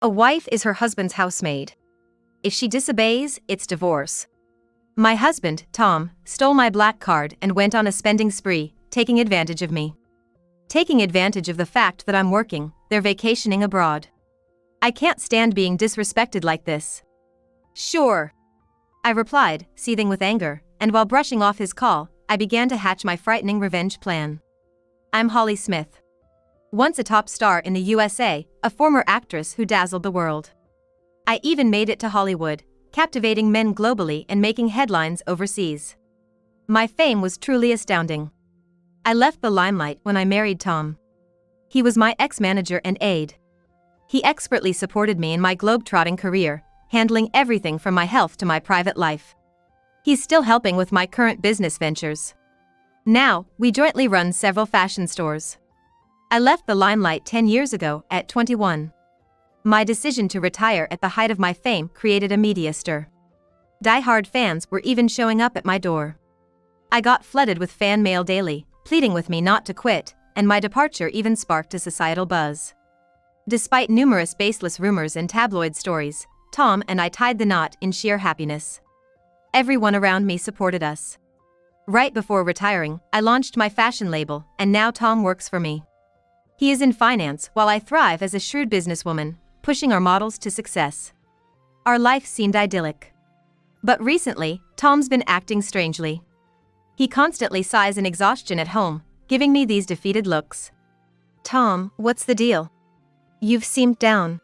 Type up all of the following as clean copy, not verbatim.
A wife is her husband's housemaid. If she disobeys, it's divorce. My husband, Tom, stole my black card and went on a spending spree, taking advantage of me. Taking advantage of the fact that I'm working, they're vacationing abroad. I can't stand being disrespected like this. Sure, I replied, seething with anger, and while brushing off his call, I began to hatch my frightening revenge plan. I'm Holly Smith. Once a top star in the USA, a former actress who dazzled the world. I even made it to Hollywood, captivating men globally and making headlines overseas. My fame was truly astounding. I left the limelight when I married Tom. He was my ex-manager and aide. He expertly supported me in my globe-trotting career, handling everything from my health to my private life. He's still helping with my current business ventures. Now, we jointly run several fashion stores. I left the limelight 10 years ago, at 21. My decision to retire at the height of my fame created a media stir. Die-hard fans were even showing up at my door. I got flooded with fan mail daily, pleading with me not to quit, and my departure even sparked a societal buzz. Despite numerous baseless rumors and tabloid stories, Tom and I tied the knot in sheer happiness. Everyone around me supported us. Right before retiring, I launched my fashion label, and now Tom works for me. He is in finance while I thrive as a shrewd businesswoman, pushing our models to success. Our life seemed idyllic. But recently, Tom's been acting strangely. He constantly sighs in exhaustion at home, giving me these defeated looks. Tom, what's the deal? You've seemed down.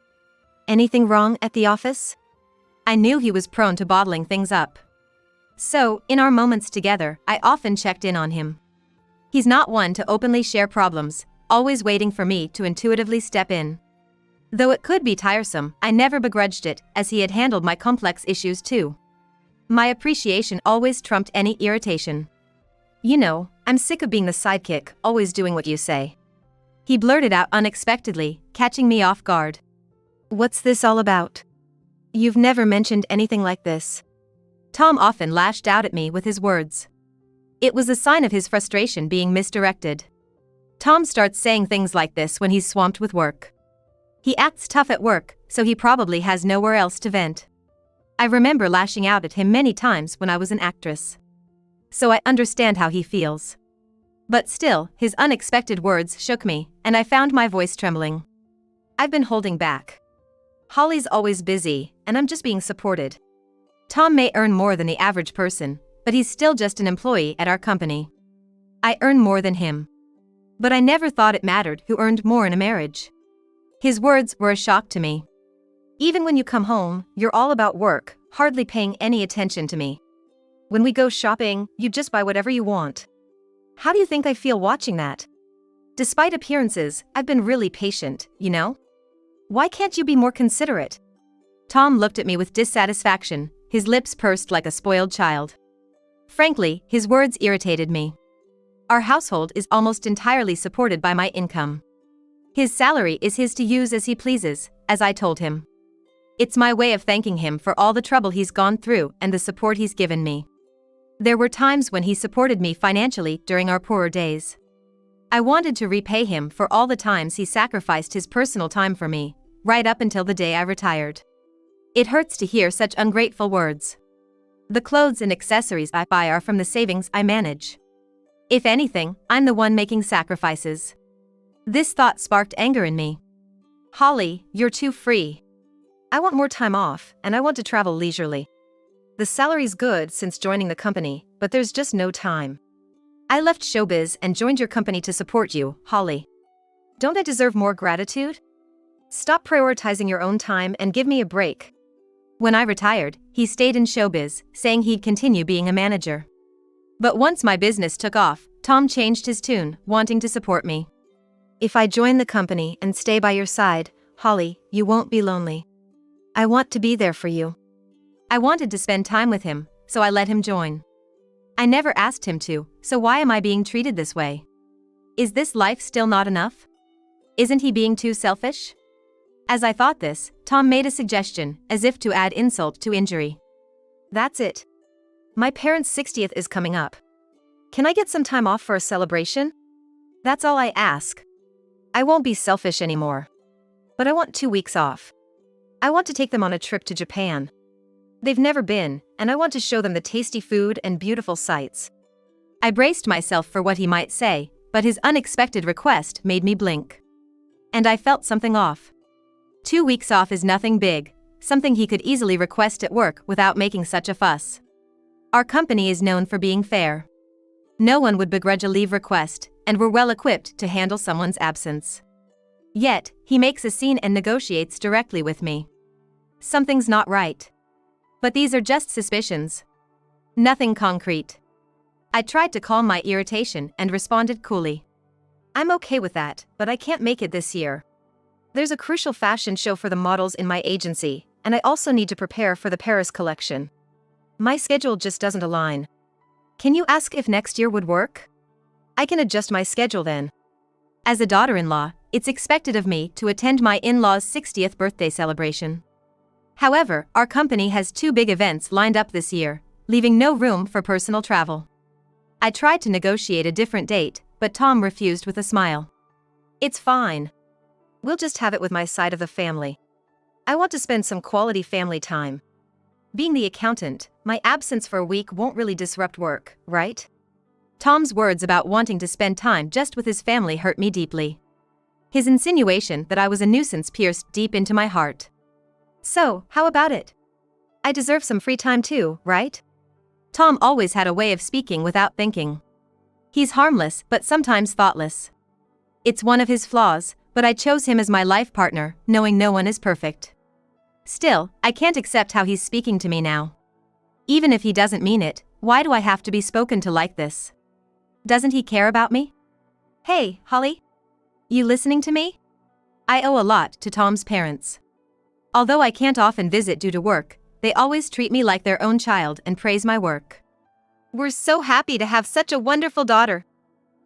Anything wrong at the office? I knew he was prone to bottling things up. So, in our moments together, I often checked in on him. He's not one to openly share problems, always waiting for me to intuitively step in. Though it could be tiresome, I never begrudged it, as he had handled my complex issues too. My appreciation always trumped any irritation. You know, I'm sick of being the sidekick, always doing what you say. He blurted out unexpectedly, catching me off guard. What's this all about? You've never mentioned anything like this. Tom often lashed out at me with his words. It was a sign of his frustration being misdirected. Tom starts saying things like this when he's swamped with work. He acts tough at work, so he probably has nowhere else to vent. I remember lashing out at him many times when I was an actress. So I understand how he feels. But still, his unexpected words shook me, and I found my voice trembling. I've been holding back. Holly's always busy, and I'm just being supported. Tom may earn more than the average person, but he's still just an employee at our company. I earn more than him. But I never thought it mattered who earned more in a marriage. His words were a shock to me. Even when you come home, you're all about work, hardly paying any attention to me. When we go shopping, you just buy whatever you want. How do you think I feel watching that? Despite appearances, I've been really patient, you know? Why can't you be more considerate? Tom looked at me with dissatisfaction, his lips pursed like a spoiled child. Frankly, his words irritated me. Our household is almost entirely supported by my income. His salary is his to use as he pleases, as I told him. It's my way of thanking him for all the trouble he's gone through and the support he's given me. There were times when he supported me financially during our poorer days. I wanted to repay him for all the times he sacrificed his personal time for me, right up until the day I retired. It hurts to hear such ungrateful words. The clothes and accessories I buy are from the savings I manage. If anything, I'm the one making sacrifices. This thought sparked anger in me. Holly, you're too free. I want more time off, and I want to travel leisurely. The salary's good since joining the company, but there's just no time. I left showbiz and joined your company to support you, Holly. Don't I deserve more gratitude? Stop prioritizing your own time and give me a break. When I retired, he stayed in showbiz, saying he'd continue being a manager. But once my business took off, Tom changed his tune, wanting to support me. If I join the company and stay by your side, Holly, you won't be lonely. I want to be there for you. I wanted to spend time with him, so I let him join. I never asked him to, so why am I being treated this way? Is this life still not enough? Isn't he being too selfish? As I thought this, Tom made a suggestion, as if to add insult to injury. That's it. My parents' 60th is coming up. Can I get some time off for a celebration? That's all I ask. I won't be selfish anymore. But I want 2 weeks off. I want to take them on a trip to Japan. They've never been, and I want to show them the tasty food and beautiful sights. I braced myself for what he might say, but his unexpected request made me blink. And I felt something off. 2 weeks off is nothing big, something he could easily request at work without making such a fuss. Our company is known for being fair. No one would begrudge a leave request, and we're well equipped to handle someone's absence. Yet, he makes a scene and negotiates directly with me. Something's not right. But these are just suspicions. Nothing concrete. I tried to calm my irritation and responded coolly. I'm okay with that, but I can't make it this year. There's a crucial fashion show for the models in my agency, and I also need to prepare for the Paris collection. My schedule just doesn't align. Can you ask if next year would work? I can adjust my schedule then. As a daughter-in-law, it's expected of me to attend my in-law's 60th birthday celebration. However, our company has 2 big events lined up this year, leaving no room for personal travel. I tried to negotiate a different date, but Tom refused with a smile. It's fine. We'll just have it with my side of the family. I want to spend some quality family time. Being the accountant, my absence for a week won't really disrupt work, right? Tom's words about wanting to spend time just with his family hurt me deeply. His insinuation that I was a nuisance pierced deep into my heart. So, how about it? I deserve some free time too, right? Tom always had a way of speaking without thinking. He's harmless, but sometimes thoughtless. It's one of his flaws, but I chose him as my life partner, knowing no one is perfect. Still, I can't accept how he's speaking to me now. Even if he doesn't mean it, why do I have to be spoken to like this? Doesn't he care about me? Hey, Holly? You listening to me? I owe a lot to Tom's parents. Although I can't often visit due to work, they always treat me like their own child and praise my work. We're so happy to have such a wonderful daughter,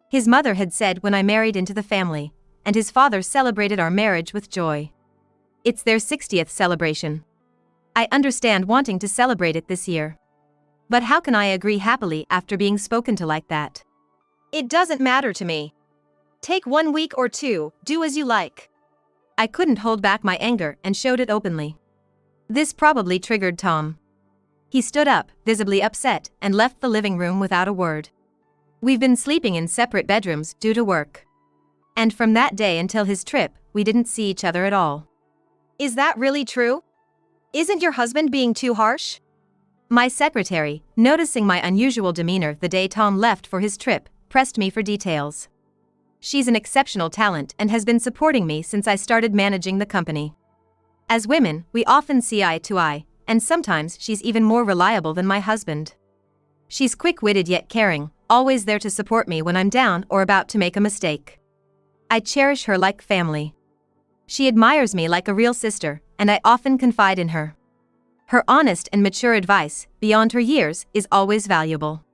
his mother had said when I married into the family, and his father celebrated our marriage with joy. It's their 60th celebration. I understand wanting to celebrate it this year. But how can I agree happily after being spoken to like that? It doesn't matter to me. Take 1 week or 2, do as you like. I couldn't hold back my anger and showed it openly. This probably triggered Tom. He stood up, visibly upset, and left the living room without a word. We've been sleeping in separate bedrooms due to work. And from that day until his trip, we didn't see each other at all. Is that really true? Isn't your husband being too harsh? My secretary, noticing my unusual demeanor the day Tom left for his trip, pressed me for details. She's an exceptional talent and has been supporting me since I started managing the company. As women, we often see eye to eye, and sometimes she's even more reliable than my husband. She's quick-witted yet caring, always there to support me when I'm down or about to make a mistake. I cherish her like family. She admires me like a real sister, and I often confide in her. Her honest and mature advice, beyond her years, is always valuable.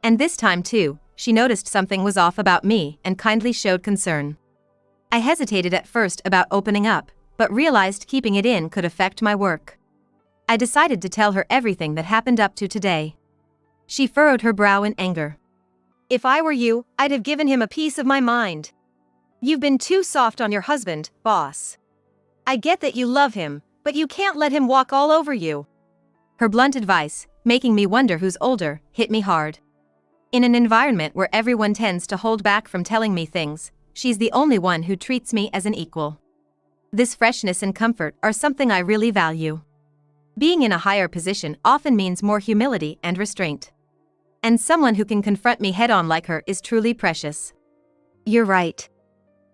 And this time too, she noticed something was off about me and kindly showed concern. I hesitated at first about opening up, but realized keeping it in could affect my work. I decided to tell her everything that happened up to today. She furrowed her brow in anger. If I were you, I'd have given him a piece of my mind. You've been too soft on your husband, boss. I get that you love him, but you can't let him walk all over you. Her blunt advice, making me wonder who's older, hit me hard. In an environment where everyone tends to hold back from telling me things, she's the only one who treats me as an equal. This freshness and comfort are something I really value. Being in a higher position often means more humility and restraint. And someone who can confront me head-on like her is truly precious. You're right.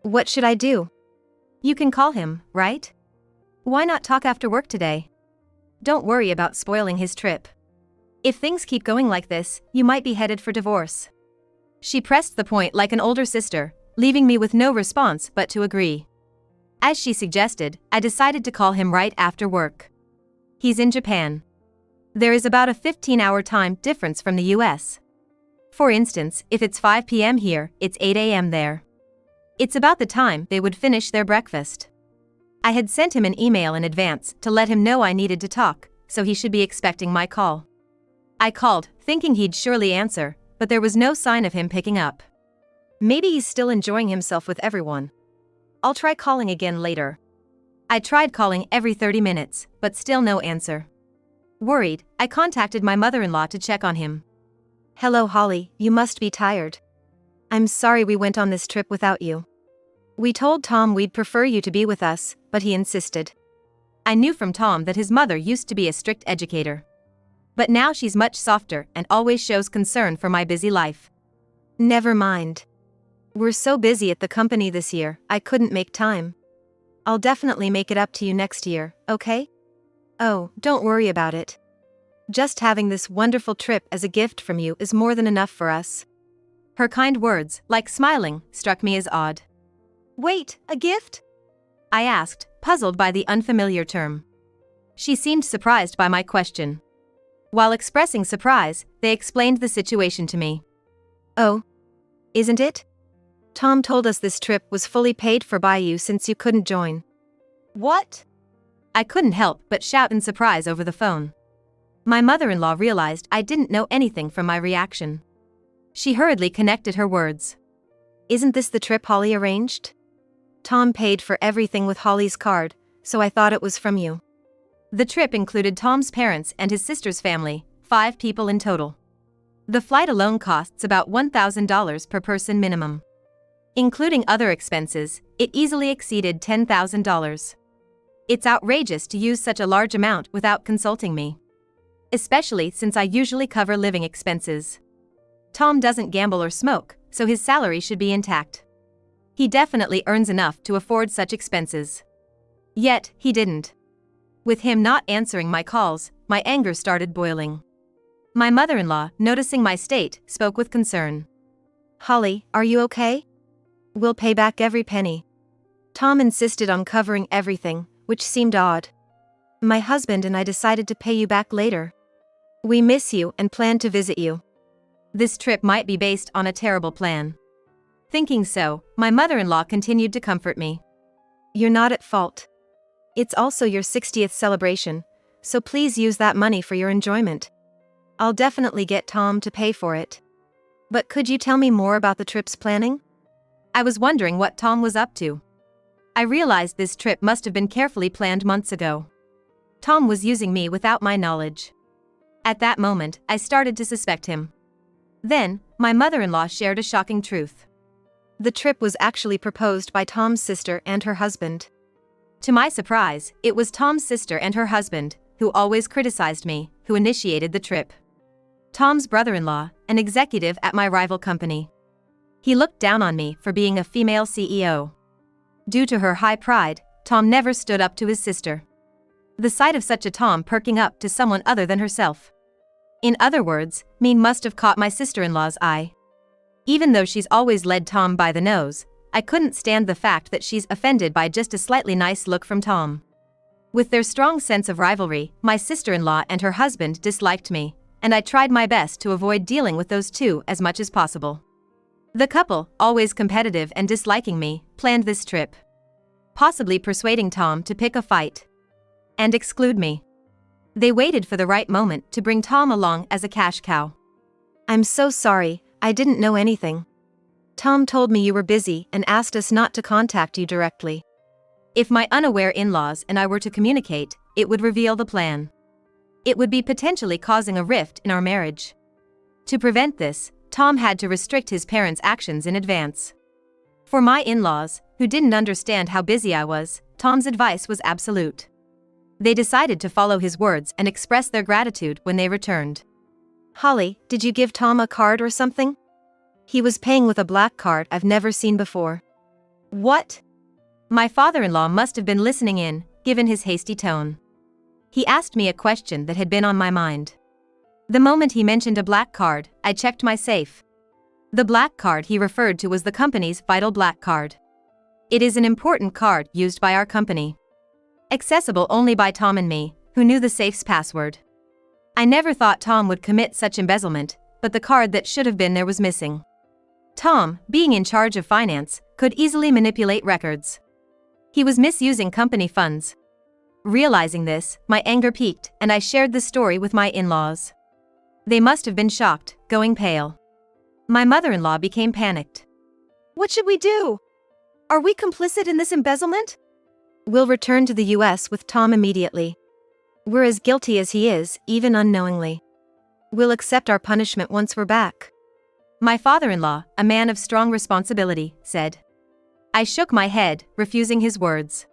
What should I do? You can call him, right? Why not talk after work today? Don't worry about spoiling his trip. If things keep going like this, you might be headed for divorce. She pressed the point like an older sister, leaving me with no response but to agree. As she suggested, I decided to call him right after work. He's in Japan. There is about a 15-hour time difference from the US. For instance, if it's 5 p.m. here, it's 8 a.m. there. It's about the time they would finish their breakfast. I had sent him an email in advance to let him know I needed to talk, so he should be expecting my call. I called, thinking he'd surely answer, but there was no sign of him picking up. Maybe he's still enjoying himself with everyone. I'll try calling again later. I tried calling every 30 minutes, but still no answer. Worried, I contacted my mother-in-law to check on him. "Hello, Holly, you must be tired. I'm sorry we went on this trip without you. We told Tom we'd prefer you to be with us, but he insisted." I knew from Tom that his mother used to be a strict educator. But now she's much softer and always shows concern for my busy life. "Never mind. We're so busy at the company this year, I couldn't make time. I'll definitely make it up to you next year, okay? Oh, don't worry about it. Just having this wonderful trip as a gift from you is more than enough for us." Her kind words, like smiling, struck me as odd. "Wait, a gift?" I asked, puzzled by the unfamiliar term. She seemed surprised by my question. While expressing surprise, they explained the situation to me. "Oh, isn't it? Tom told us this trip was fully paid for by you since you couldn't join." "What?" I couldn't help but shout in surprise over the phone. My mother-in-law realized I didn't know anything from my reaction. She hurriedly connected her words. "Isn't this the trip Holly arranged? Tom paid for everything with Holly's card, so I thought it was from you." The trip included Tom's parents and his sister's family, 5 people in total. The flight alone costs about $1,000 per person minimum. Including other expenses, it easily exceeded $10,000. It's outrageous to use such a large amount without consulting me. Especially since I usually cover living expenses. Tom doesn't gamble or smoke, so his salary should be intact. He definitely earns enough to afford such expenses. Yet, he didn't. With him not answering my calls, my anger started boiling. My mother-in-law, noticing my state, spoke with concern. "Holly, are you okay? We'll pay back every penny." Tom insisted on covering everything, which seemed odd. "My husband and I decided to pay you back later. We miss you and plan to visit you." This trip might be based on a terrible plan. Thinking so, my mother-in-law continued to comfort me. "You're not at fault. It's also your 60th celebration, so please use that money for your enjoyment. I'll definitely get Tom to pay for it. But could you tell me more about the trip's planning?" I was wondering what Tom was up to. I realized this trip must have been carefully planned months ago. Tom was using me without my knowledge. At that moment, I started to suspect him. Then, my mother-in-law shared a shocking truth. The trip was actually proposed by Tom's sister and her husband. To my surprise, it was Tom's sister and her husband, who always criticized me, who initiated the trip. Tom's brother-in-law, an executive at my rival company. He looked down on me for being a female CEO. Due to her high pride, Tom never stood up to his sister. The sight of such a Tom perking up to someone other than herself. In other words, mean must have caught my sister-in-law's eye. Even though she's always led Tom by the nose, I couldn't stand the fact that she's offended by just a slightly nice look from Tom. With their strong sense of rivalry, my sister-in-law and her husband disliked me, and I tried my best to avoid dealing with those two as much as possible. The couple, always competitive and disliking me, planned this trip. Possibly persuading Tom to pick a fight. And exclude me. They waited for the right moment to bring Tom along as a cash cow. "I'm so sorry, I didn't know anything. Tom told me you were busy and asked us not to contact you directly. If my unaware in-laws and I were to communicate, it would reveal the plan. It would be potentially causing a rift in our marriage. To prevent this, Tom had to restrict his parents' actions in advance. For my in-laws, who didn't understand how busy I was, Tom's advice was absolute. They decided to follow his words and express their gratitude when they returned. "Holly, did you give Tom a card or something? He was paying with a black card I've never seen before." "What?" My father-in-law must have been listening in, given his hasty tone. He asked me a question that had been on my mind. The moment he mentioned a black card, I checked my safe. The black card he referred to was the company's Vital Black Card. It is an important card used by our company. Accessible only by Tom and me, who knew the safe's password. I never thought Tom would commit such embezzlement, but the card that should have been there was missing. Tom, being in charge of finance, could easily manipulate records. He was misusing company funds. Realizing this, my anger peaked, and I shared the story with my in-laws. They must have been shocked, going pale. My mother-in-law became panicked. "What should we do? Are we complicit in this embezzlement?" We'll return to the US with Tom immediately. We're as guilty as he is, even unknowingly. We'll accept our punishment once we're back. My father-in-law, a man of strong responsibility, said. I shook my head, refusing his words.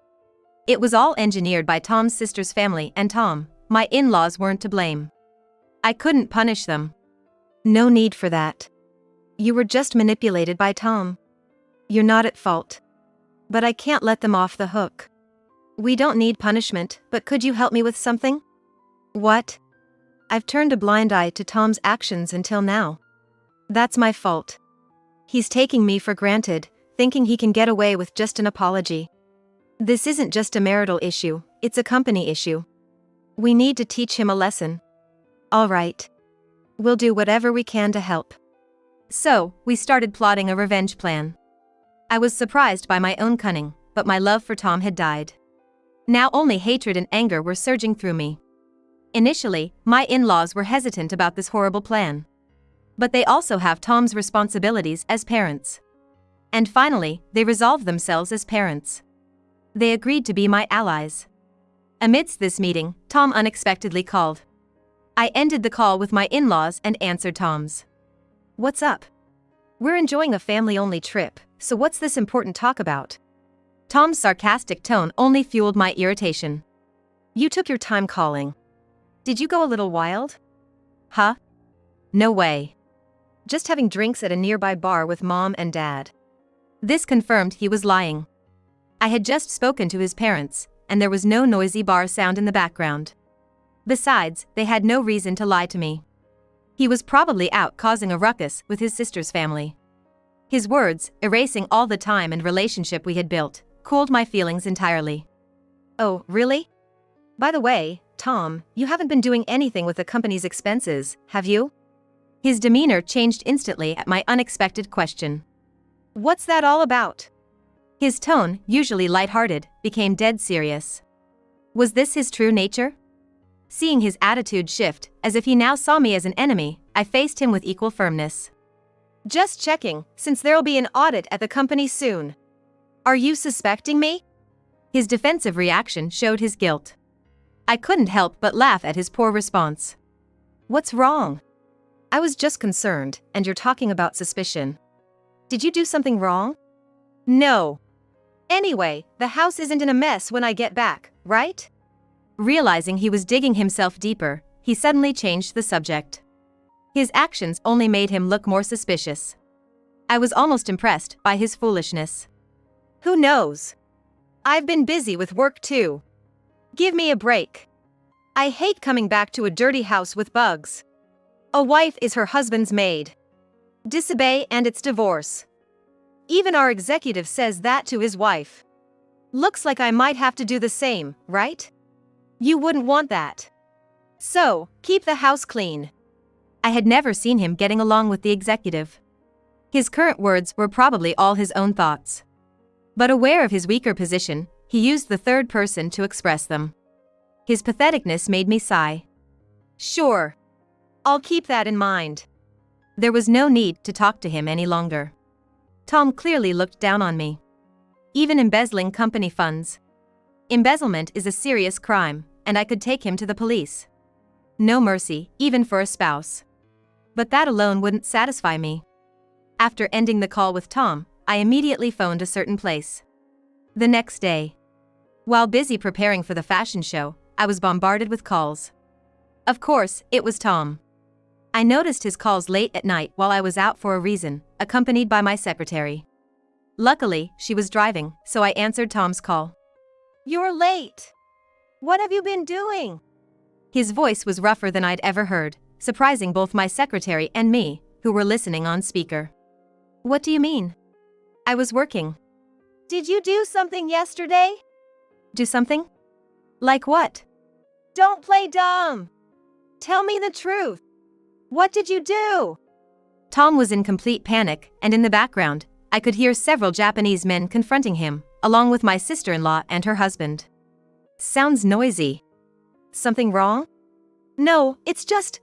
It was all engineered by Tom's sister's family and Tom. My in-laws weren't to blame. I couldn't punish them. No need for that. You were just manipulated by Tom. You're not at fault. But I can't let them off the hook. We don't need punishment, but could you help me with something? What? I've turned a blind eye to Tom's actions until now. That's my fault. He's taking me for granted, thinking he can get away with just an apology. This isn't just a marital issue, it's a company issue. We need to teach him a lesson. All right. We'll do whatever we can to help. So, we started plotting a revenge plan. I was surprised by my own cunning, but my love for Tom had died. Now only hatred and anger were surging through me. Initially, my in-laws were hesitant about this horrible plan. But they also have Tom's responsibilities as parents. And finally, they resolved themselves as parents. They agreed to be my allies. Amidst this meeting, Tom unexpectedly called. I ended the call with my in-laws and answered Tom's. What's up? We're enjoying a family-only trip, so what's this important talk about? Tom's sarcastic tone only fueled my irritation. You took your time calling. Did you go a little wild? Huh? No way. Just having drinks at a nearby bar with Mom and Dad. This confirmed he was lying. I had just spoken to his parents, and there was no noisy bar sound in the background. Besides, they had no reason to lie to me. He was probably out causing a ruckus with his sister's family. His words, erasing all the time and relationship we had built, cooled my feelings entirely. Oh, really? By the way, Tom, you haven't been doing anything with the company's expenses, have you? His demeanor changed instantly at my unexpected question. What's that all about? His tone, usually lighthearted, became dead serious. Was this his true nature? Seeing his attitude shift, as if he now saw me as an enemy, I faced him with equal firmness. Just checking, since there'll be an audit at the company soon. Are you suspecting me? His defensive reaction showed his guilt. I couldn't help but laugh at his poor response. What's wrong? I was just concerned, and you're talking about suspicion. Did you do something wrong? No. Anyway, the house isn't in a mess when I get back, right? Realizing he was digging himself deeper, he suddenly changed the subject. His actions only made him look more suspicious. I was almost impressed by his foolishness. Who knows? I've been busy with work too. Give me a break. I hate coming back to a dirty house with bugs. A wife is her husband's maid. Disobey and it's divorce. Even our executive says that to his wife. Looks like I might have to do the same, right? You wouldn't want that. So, keep the house clean. I had never seen him getting along with the executive. His current words were probably all his own thoughts. But aware of his weaker position, he used the third person to express them. His patheticness made me sigh. Sure. I'll keep that in mind. There was no need to talk to him any longer. Tom clearly looked down on me. Even embezzling company funds. Embezzlement is a serious crime, and I could take him to the police. No mercy, even for a spouse. But that alone wouldn't satisfy me. After ending the call with Tom, I immediately phoned a certain place. The next day, while busy preparing for the fashion show, I was bombarded with calls. Of course, it was Tom. I noticed his calls late at night while I was out for a reason, accompanied by my secretary. Luckily, she was driving, so I answered Tom's call. You're late. What have you been doing? His voice was rougher than I'd ever heard, surprising both my secretary and me, who were listening on speaker. What do you mean? I was working. Did you do something yesterday? Do something? Like what? Don't play dumb. Tell me the truth. What did you do? Tom was in complete panic, and in the background, I could hear several Japanese men confronting him, along with my sister-in-law and her husband. Sounds noisy. Something wrong? No, it's just,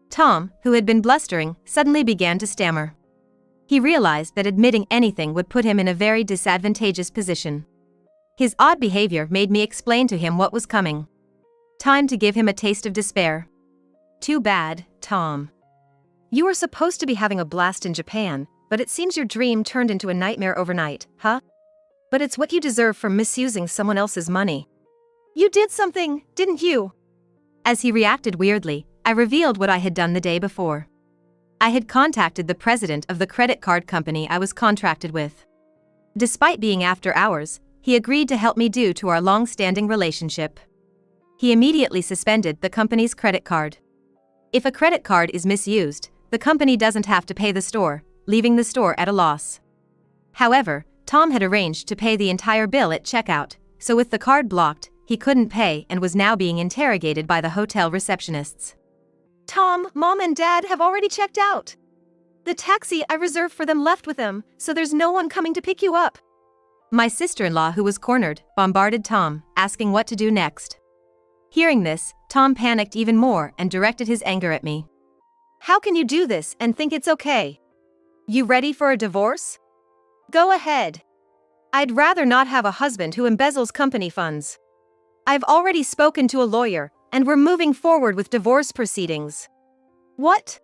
Tom, who had been blustering, suddenly began to stammer. He realized that admitting anything would put him in a very disadvantageous position. His odd behavior made me explain to him what was coming. Time to give him a taste of despair. Too bad, Tom. You were supposed to be having a blast in Japan, but it seems your dream turned into a nightmare overnight, huh? But it's what you deserve for misusing someone else's money. You did something, didn't you? As he reacted weirdly, I revealed what I had done the day before. I had contacted the president of the credit card company I was contracted with. Despite being after hours, he agreed to help me due to our long-standing relationship. He immediately suspended the company's credit card. If a credit card is misused, the company doesn't have to pay the store, leaving the store at a loss. However, Tom had arranged to pay the entire bill at checkout, so with the card blocked, he couldn't pay and was now being interrogated by the hotel receptionists. Tom, Mom and Dad have already checked out. The taxi I reserved for them left with them, so there's no one coming to pick you up. My sister-in-law, who was cornered, bombarded Tom, asking what to do next. Hearing this, Tom panicked even more and directed his anger at me. How can you do this and think it's okay? You ready for a divorce? Go ahead. I'd rather not have a husband who embezzles company funds. I've already spoken to a lawyer, and we're moving forward with divorce proceedings. What?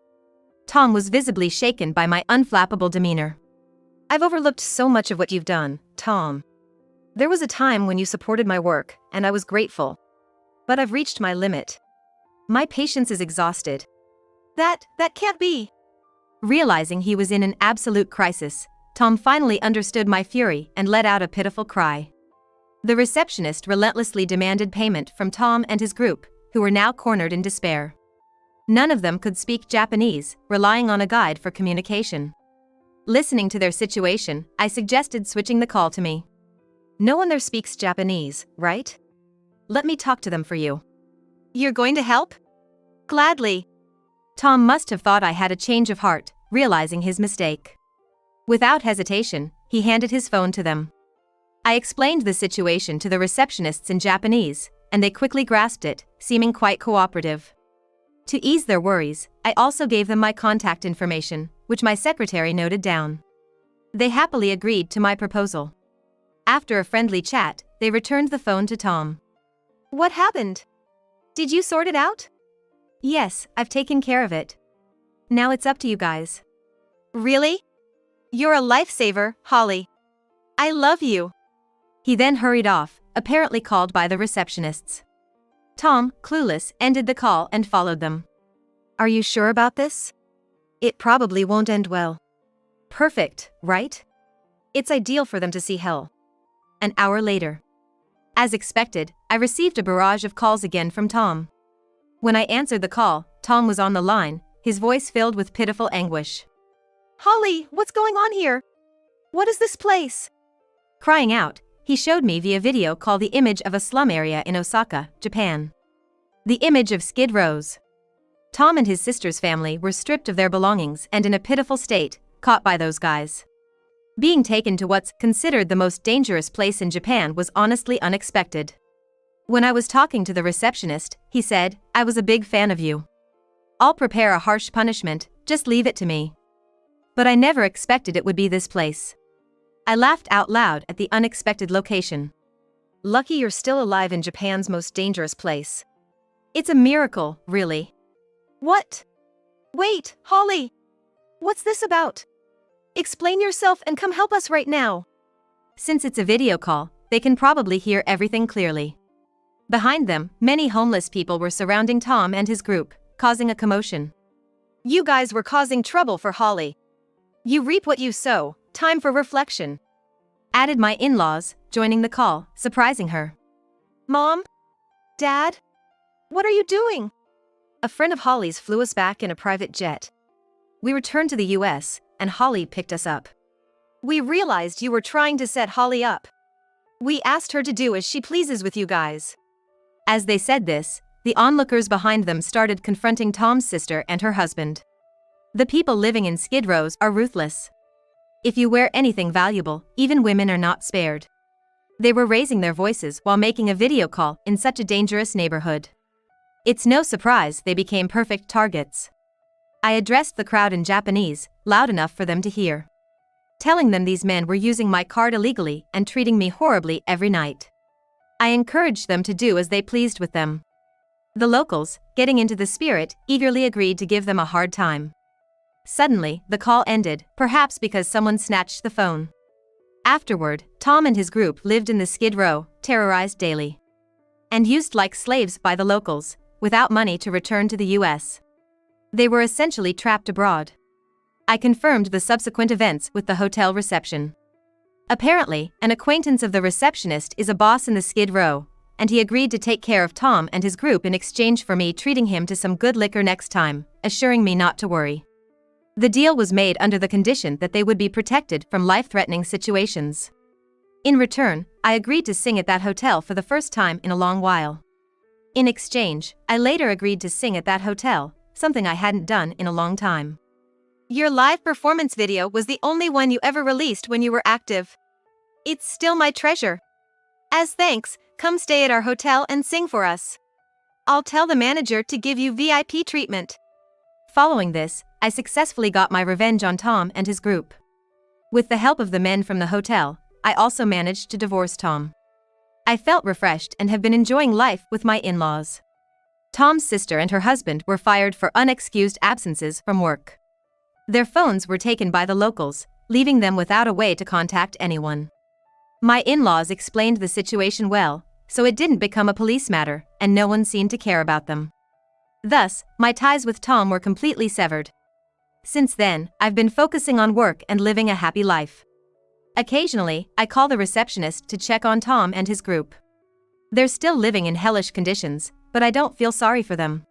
Tom was visibly shaken by my unflappable demeanor. I've overlooked so much of what you've done, Tom. There was a time when you supported my work, and I was grateful. But I've reached my limit. My patience is exhausted. That can't be. Realizing he was in an absolute crisis, Tom finally understood my fury and let out a pitiful cry. The receptionist relentlessly demanded payment from Tom and his group, who were now cornered in despair. None of them could speak Japanese, relying on a guide for communication. Listening to their situation, I suggested switching the call to me. No one there speaks Japanese, right? Let me talk to them for you. You're going to help? Gladly. Tom must have thought I had a change of heart, realizing his mistake. Without hesitation, he handed his phone to them. I explained the situation to the receptionists in Japanese, and they quickly grasped it, seeming quite cooperative. To ease their worries, I also gave them my contact information, which my secretary noted down. They happily agreed to my proposal. After a friendly chat, they returned the phone to Tom. What happened? Did you sort it out? Yes, I've taken care of it. Now it's up to you guys. Really? You're a lifesaver, Holly. I love you. He then hurried off, apparently called by the receptionists. Tom, clueless, ended the call and followed them. Are you sure about this? It probably won't end well. Perfect, right? It's ideal for them to see hell. An hour later. As expected, I received a barrage of calls again from Tom. When I answered the call, Tom was on the line, his voice filled with pitiful anguish. Holly, what's going on here? What is this place? Crying out, he showed me via video call the image of a slum area in Osaka, Japan. The image of Skid Row's. Tom and his sister's family were stripped of their belongings and in a pitiful state, caught by those guys. Being taken to what's considered the most dangerous place in Japan was honestly unexpected. When I was talking to the receptionist, he said, I was a big fan of you. I'll prepare a harsh punishment, just leave it to me. But I never expected it would be this place. I laughed out loud at the unexpected location. Lucky you're still alive in Japan's most dangerous place. It's a miracle, really. What? Wait, Holly! What's this about? Explain yourself and come help us right now. Since it's a video call, they can probably hear everything clearly. Behind them, many homeless people were surrounding Tom and his group, causing a commotion. You guys were causing trouble for Holly. You reap what you sow, time for reflection. Added my in-laws, joining the call, surprising her. Mom? Dad? What are you doing? A friend of Holly's flew us back in a private jet. We returned to the US, and Holly picked us up. We realized you were trying to set Holly up. We asked her to do as she pleases with you guys. As they said this, the onlookers behind them started confronting Tom's sister and her husband. The people living in Skid Rows are ruthless. If you wear anything valuable, even women are not spared. They were raising their voices while making a video call in such a dangerous neighborhood. It's no surprise they became perfect targets. I addressed the crowd in Japanese, loud enough for them to hear. telling them these men were using my card illegally and treating me horribly every night. I encouraged them to do as they pleased with them. The locals, getting into the spirit, eagerly agreed to give them a hard time. Suddenly, the call ended, perhaps because someone snatched the phone. Afterward, Tom and his group lived in the Skid Row, terrorized daily. And used like slaves by the locals, without money to return to the US. They were essentially trapped abroad. I confirmed the subsequent events with the hotel reception. Apparently, an acquaintance of the receptionist is a boss in the Skid Row, and he agreed to take care of Tom and his group in exchange for me treating him to some good liquor next time, assuring me not to worry. The deal was made under the condition that they would be protected from life-threatening situations. In return, I agreed to sing at that hotel for the first time in a long while. In exchange, I later agreed to sing at that hotel, something I hadn't done in a long time. Your live performance video was the only one you ever released when you were active. It's still my treasure. As thanks, come stay at our hotel and sing for us. I'll tell the manager to give you VIP treatment. Following this, I successfully got my revenge on Tom and his group. With the help of the men from the hotel, I also managed to divorce Tom. I felt refreshed and have been enjoying life with my in-laws. Tom's sister and her husband were fired for unexcused absences from work. Their phones were taken by the locals, leaving them without a way to contact anyone. My in-laws explained the situation well, so it didn't become a police matter, and no one seemed to care about them. Thus, my ties with Tom were completely severed. Since then, I've been focusing on work and living a happy life. Occasionally, I call the receptionist to check on Tom and his group. They're still living in hellish conditions, but I don't feel sorry for them.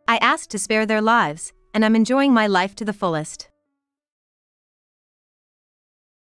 I asked to spare their lives, and I'm enjoying my life to the fullest.